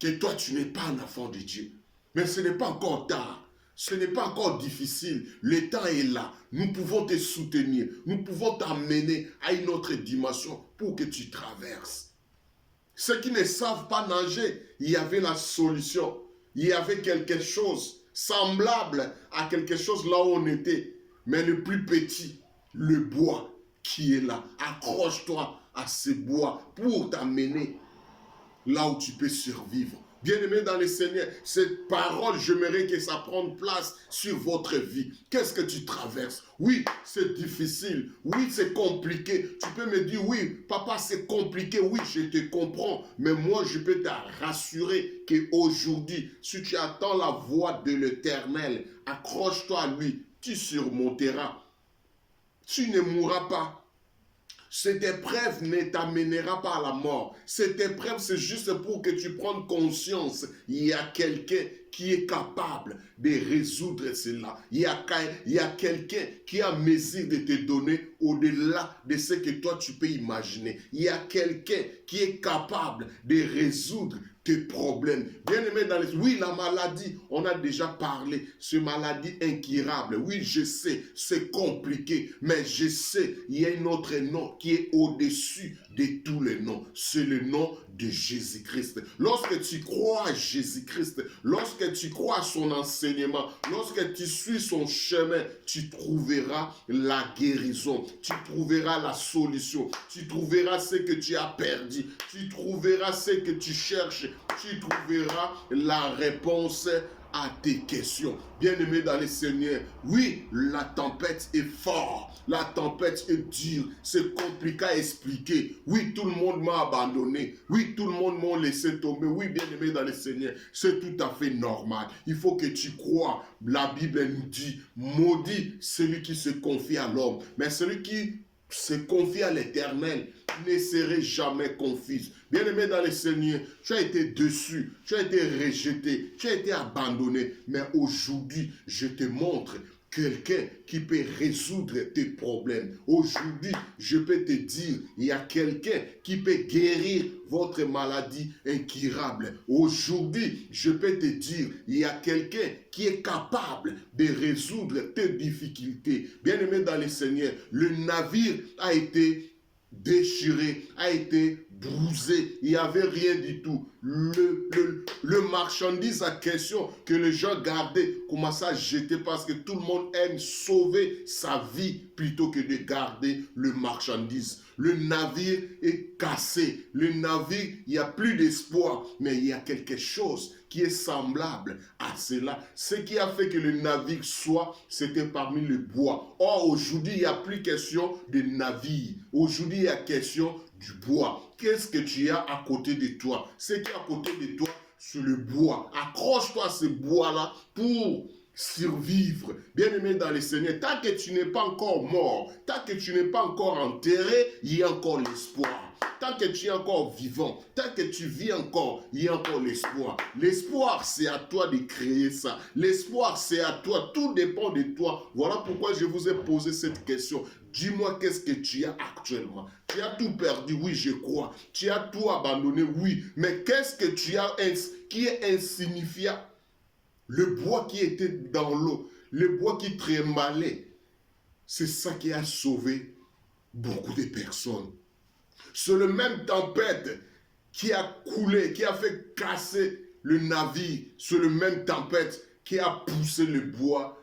que toi, tu n'es pas un enfant de Dieu. Mais ce n'est pas encore tard. Ce n'est pas encore difficile. Le temps est là. Nous pouvons te soutenir. Nous pouvons t'amener à une autre dimension pour que tu traverses. Ceux qui ne savent pas nager, il y avait la solution. Il y avait quelque chose semblable à quelque chose là où on était. Mais le plus petit, le bois qui est là. Accroche-toi à ce bois pour t'amener là où tu peux survivre. Bien-aimé dans le Seigneur, cette parole, j'aimerais que ça prenne place sur votre vie. Qu'est-ce que tu traverses? Oui, c'est difficile. Oui, c'est compliqué. Tu peux me dire, oui, papa, c'est compliqué. Oui, je te comprends. Mais moi, je peux te rassurer qu'aujourd'hui, si tu attends la voix de l'Éternel, accroche-toi à lui, tu surmonteras. Tu ne mourras pas. Cette épreuve ne t'amènera pas à la mort. Cette épreuve, c'est juste pour que tu prennes conscience. Il y a quelqu'un qui est capable de résoudre cela. Il y a quelqu'un qui a mesure de te donner au-delà de ce que toi tu peux imaginer. Il y a quelqu'un qui est capable de résoudre tes problèmes. Bien-aimé dans les... Oui, la maladie, on a déjà parlé. Ce maladie incurable. Oui, je sais, c'est compliqué. Mais je sais, il y a un autre nom qui est au-dessus de tous les noms. C'est le nom de Jésus-Christ. Lorsque tu crois à Jésus-Christ, lorsque tu crois à son enseignement, lorsque tu suis son chemin, tu trouveras la guérison, tu trouveras la solution, tu trouveras ce que tu as perdu, tu trouveras ce que tu cherches tu trouveras la réponse à tes questions. Bien-aimé dans le Seigneur, oui, la tempête est forte, la tempête est dure, c'est compliqué à expliquer. Oui, tout le monde m'a abandonné. Oui, tout le monde m'a laissé tomber. Oui, bien-aimé dans le Seigneur, c'est tout à fait normal. Il faut que tu crois. La Bible nous dit, maudit celui qui se confie à l'homme, mais celui qui se confie à l'Éternel ne serait jamais confus. Bien-aimé dans le Seigneur, tu as été déçu, tu as été rejeté, tu as été abandonné. Mais aujourd'hui, je te montre quelqu'un qui peut résoudre tes problèmes. Aujourd'hui, je peux te dire, il y a quelqu'un qui peut guérir votre maladie incurable. Aujourd'hui, je peux te dire, il y a quelqu'un qui est capable de résoudre tes difficultés. Bien-aimé dans le Seigneur, le navire a été déchiré, a été brisé, il n'y avait rien du tout. Le marchandise à question que les gens gardaient commençait à jeter parce que tout le monde aime sauver sa vie plutôt que de garder le marchandise. Le navire est cassé, le navire, il n'y a plus d'espoir, mais il y a quelque chose qui est semblable à cela. Ce qui a fait que le navire soit, c'était parmi le bois. Or, aujourd'hui, il n'y a plus question de navire. Aujourd'hui, il y a question du bois. Qu'est-ce que tu as à côté de toi? Ce qui est à côté de toi, c'est le bois. Accroche-toi à ce bois-là pour survivre. Bien-aimé dans le Seigneur, tant que tu n'es pas encore mort, tant que tu n'es pas encore enterré, il y a encore l'espoir. Tant que tu es encore vivant, tant que tu vis encore, il y a encore l'espoir. L'espoir, c'est à toi de créer ça. L'espoir, c'est à toi. Tout dépend de toi. Voilà pourquoi je vous ai posé cette question. Dis-moi qu'est-ce que tu as actuellement. Tu as tout perdu, oui, je crois. Tu as tout abandonné, oui. Mais qu'est-ce que tu as qui est insignifiant? Le bois qui était dans l'eau, le bois qui tremblait, c'est ça qui a sauvé beaucoup de personnes. C'est le même tempête qui a coulé, qui a fait casser le navire. C'est le même tempête qui a poussé le bois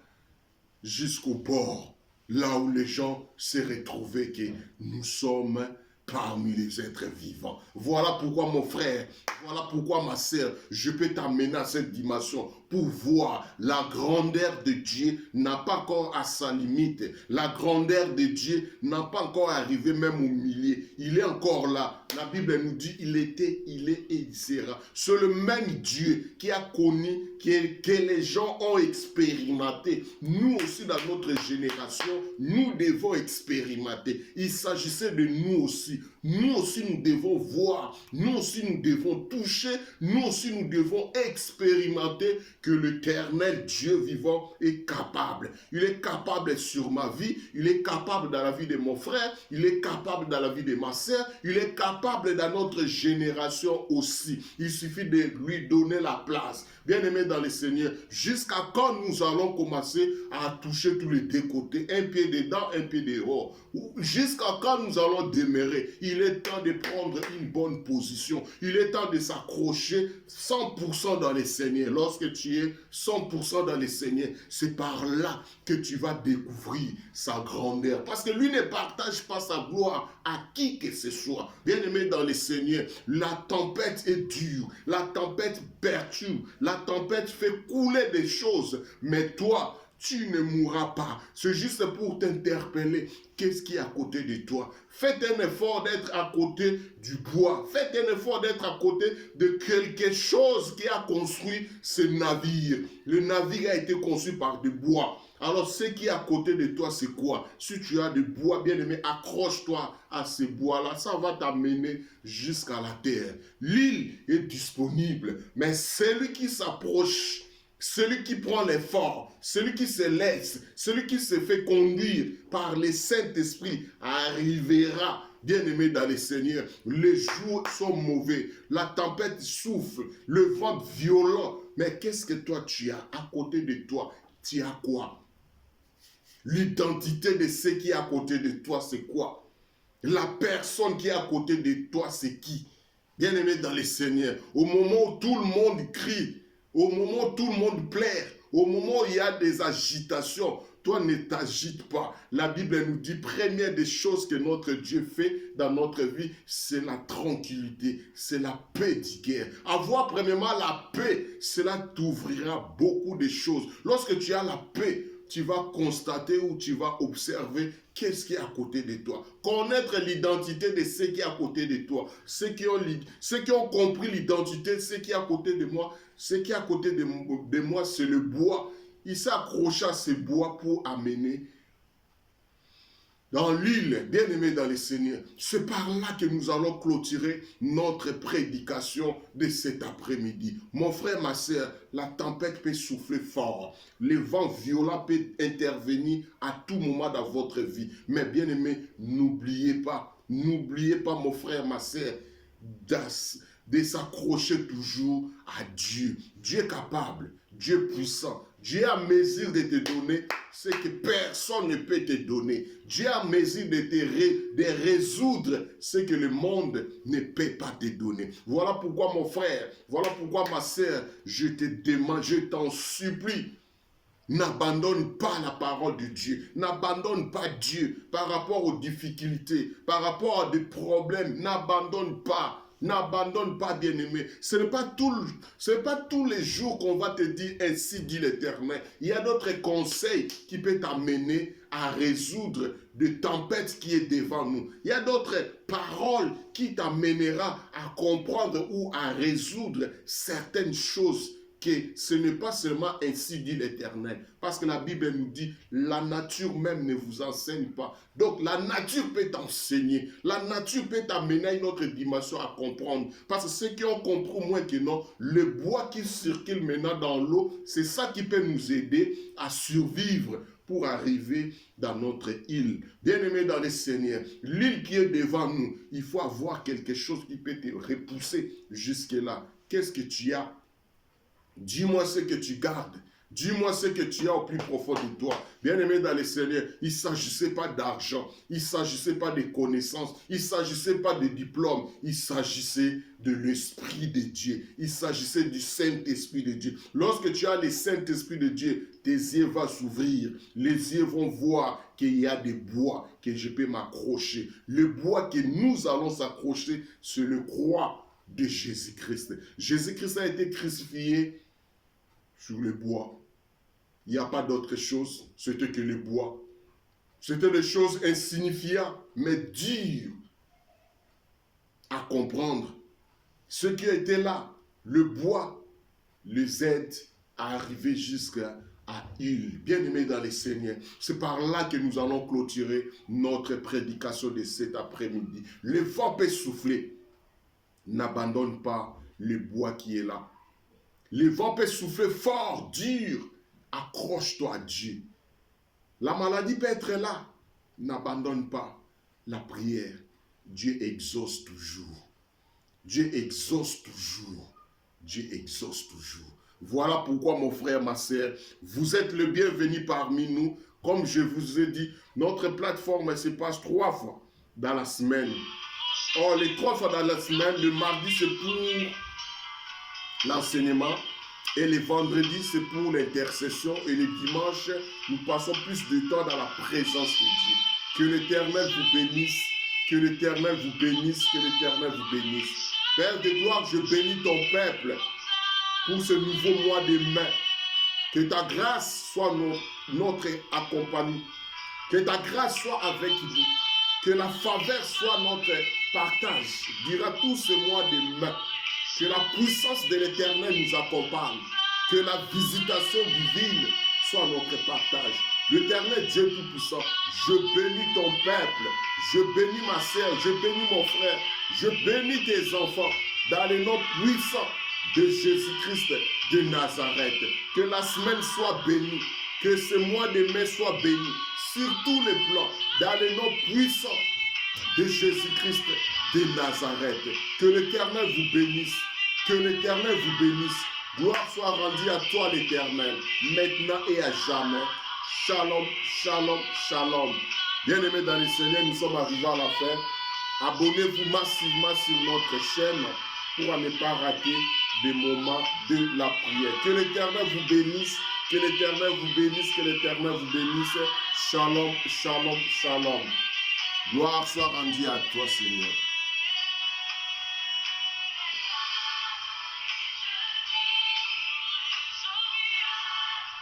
jusqu'au bord, là où les gens se retrouvaient que nous sommes parmi les êtres vivants. Voilà pourquoi mon frère, voilà pourquoi ma sœur, je peux t'amener à cette dimension pour voir la grandeur de Dieu n'a pas encore à sa limite. La grandeur de Dieu n'a pas encore arrivé même au milieu. Il est encore là. La Bible nous dit, il était, il est et il sera. C'est le même Dieu qui a connu, que les gens ont expérimenté. Nous aussi, dans notre génération, nous devons expérimenter. Il s'agissait de nous aussi. Nous aussi, nous devons voir. Nous aussi, nous devons toucher. Nous aussi, nous devons expérimenter que l'Éternel Dieu vivant est capable. Il est capable sur ma vie. Il est capable dans la vie de mon frère. Il est capable dans la vie de ma sœur. Il est capable dans notre génération aussi. Il suffit de lui donner la place. Bien-aimés dans le Seigneur, jusqu'à quand nous allons commencer à toucher tous les deux côtés, un pied dedans, un pied dehors? Jusqu'à quand nous allons demeurer? Il est temps de prendre une bonne position. Il est temps de s'accrocher 100% dans le Seigneur. Lorsque tu es 100% dans le Seigneur, c'est par là que tu vas découvrir sa grandeur. Parce que lui ne partage pas sa gloire à qui que ce soit. Bien-aimé dans le Seigneur, la tempête est dure, la tempête perturbe, la tempête fait couler des choses, mais toi, tu ne mourras pas. C'est juste pour t'interpeller. Qu'est-ce qui est à côté de toi? Faites un effort d'être à côté du bois. Faites un effort d'être à côté de quelque chose qui a construit ce navire. Le navire a été conçu par du bois. Alors, ce qui est à côté de toi, c'est quoi? Si tu as du bois, bien aimé, accroche-toi à ce bois-là. Ça va t'amener jusqu'à la terre. L'île est disponible, mais celui qui s'approche, celui qui prend l'effort, celui qui se laisse, celui qui se fait conduire par le Saint-Esprit arrivera. Bien-aimé dans le Seigneur, les jours sont mauvais, la tempête souffle, le vent violent. Mais qu'est-ce que toi tu as à côté de toi? Tu as quoi? L'identité de ce qui est à côté de toi, c'est quoi? La personne qui est à côté de toi, c'est qui? Bien-aimé dans le Seigneur, au moment où tout le monde crie, au moment où tout le monde pleure, Au moment où il y a des agitations, toi ne t'agites pas. La Bible nous dit, première des choses que notre Dieu fait dans notre vie, c'est la tranquillité, c'est la paix d'hier. Avoir premièrement la paix, cela t'ouvrira beaucoup de choses. Lorsque tu as la paix, tu vas constater ou tu vas observer qu'est-ce qui est à côté de toi. Connaître l'identité de ceux qui est à côté de toi. Ceux qui ont compris l'identité, ceux qui est à côté de moi. Ce qui est à côté de moi, c'est le bois. Il s'est accroché à ce bois pour amener dans l'huile, bien-aimé dans le Seigneur. C'est par là que nous allons clôturer notre prédication de cet après-midi. Mon frère, ma soeur, la tempête peut souffler fort. Le vent violent peut intervenir à tout moment dans votre vie. Mais bien-aimé, n'oubliez pas, mon frère, ma soeur, de s'accrocher toujours à Dieu. Dieu est capable, Dieu est puissant. Dieu a mesure de te donner ce que personne ne peut te donner. Dieu a mesure de résoudre ce que le monde ne peut pas te donner. Voilà pourquoi mon frère, voilà pourquoi ma sœur, je te demande, je t'en supplie, n'abandonne pas la parole de Dieu. N'abandonne pas Dieu par rapport aux difficultés, par rapport à des problèmes. N'abandonne pas. N'abandonne pas, bien-aimé. Ce n'est pas tous les jours qu'on va te dire ainsi dit l'Éternel. Il y a d'autres conseils qui peuvent t'amener à résoudre des tempêtes qui est devant nous. Il y a d'autres paroles qui t'amènera à comprendre ou à résoudre certaines choses que ce n'est pas seulement ainsi dit l'Éternel. Parce que la Bible nous dit, la nature même ne vous enseigne pas. Donc la nature peut t'enseigner. La nature peut t'amener à une autre dimension à comprendre. Parce que ceux qui ont compris moins que non, le bois qui circule maintenant dans l'eau, c'est ça qui peut nous aider à survivre pour arriver dans notre île. Bien-aimé dans le Seigneur, l'île qui est devant nous, il faut avoir quelque chose qui peut te repousser jusque-là. Qu'est-ce que tu as? Dis-moi ce que tu gardes. Dis-moi ce que tu as au plus profond de toi. Bien-aimé dans le Seigneur, il ne s'agissait pas d'argent. Il ne s'agissait pas de connaissances. Il ne s'agissait pas de diplômes. Il s'agissait de l'Esprit de Dieu. Il s'agissait du Saint-Esprit de Dieu. Lorsque tu as le Saint-Esprit de Dieu, tes yeux vont s'ouvrir. Les yeux vont voir qu'il y a des bois que je peux m'accrocher. Le bois que nous allons s'accrocher, c'est le croix de Jésus-Christ. Jésus-Christ a été crucifié sur le bois. Il n'y a pas d'autre chose, c'était que le bois. C'était des choses insignifiantes, mais dures à comprendre. Ce qui était là, le bois, les aide à arriver jusqu'à île. Bien-aimés dans le Seigneur, c'est par là que nous allons clôturer notre prédication de cet après-midi. Le vent peut souffler. N'abandonne pas le bois qui est là. Le vent peut souffler fort, dur. Accroche-toi à Dieu. La maladie peut être là. N'abandonne pas la prière. Dieu exauce toujours. Dieu exauce toujours. Dieu exauce toujours. Voilà pourquoi, mon frère, ma soeur, vous êtes le bienvenu parmi nous. Comme je vous ai dit, notre plateforme se passe 3 fois dans la semaine. Or, les 3 fois dans la semaine, le mardi, c'est pour l'enseignement. Et le vendredi, c'est pour l'intercession. Et le dimanche, nous passons plus de temps dans la présence de Dieu. Que l'Éternel vous bénisse. Que l'Éternel vous bénisse. Que l'Éternel vous bénisse. Père de gloire, je bénis ton peuple pour ce nouveau mois de mai. Que ta grâce soit notre accompagnement. Que ta grâce soit avec nous. Que la faveur soit notre partage. Durant tout ce mois de mai. Que la puissance de l'Éternel nous accompagne. Que la visitation divine soit notre partage. L'Éternel Dieu Tout-Puissant, je bénis ton peuple. Je bénis ma sœur. Je bénis mon frère. Je bénis tes enfants. Dans le nom puissant de Jésus-Christ de Nazareth. Que la semaine soit bénie. Que ce mois de mai soit béni. Sur tous les plans. Dans le nom puissant de Jésus-Christ de Nazareth. Que l'Éternel vous bénisse. Que l'Éternel vous bénisse. Gloire soit rendue à toi, l'Éternel, maintenant et à jamais. Shalom, shalom, shalom. Bien-aimés dans le Seigneur, nous sommes arrivés à la fin. Abonnez-vous massivement sur notre chaîne pour ne pas rater des moments de la prière. Que l'Éternel vous bénisse Que l'Éternel vous bénisse, que l'Éternel vous bénisse. Shalom, shalom, shalom. Gloire soit rendue à toi, Seigneur.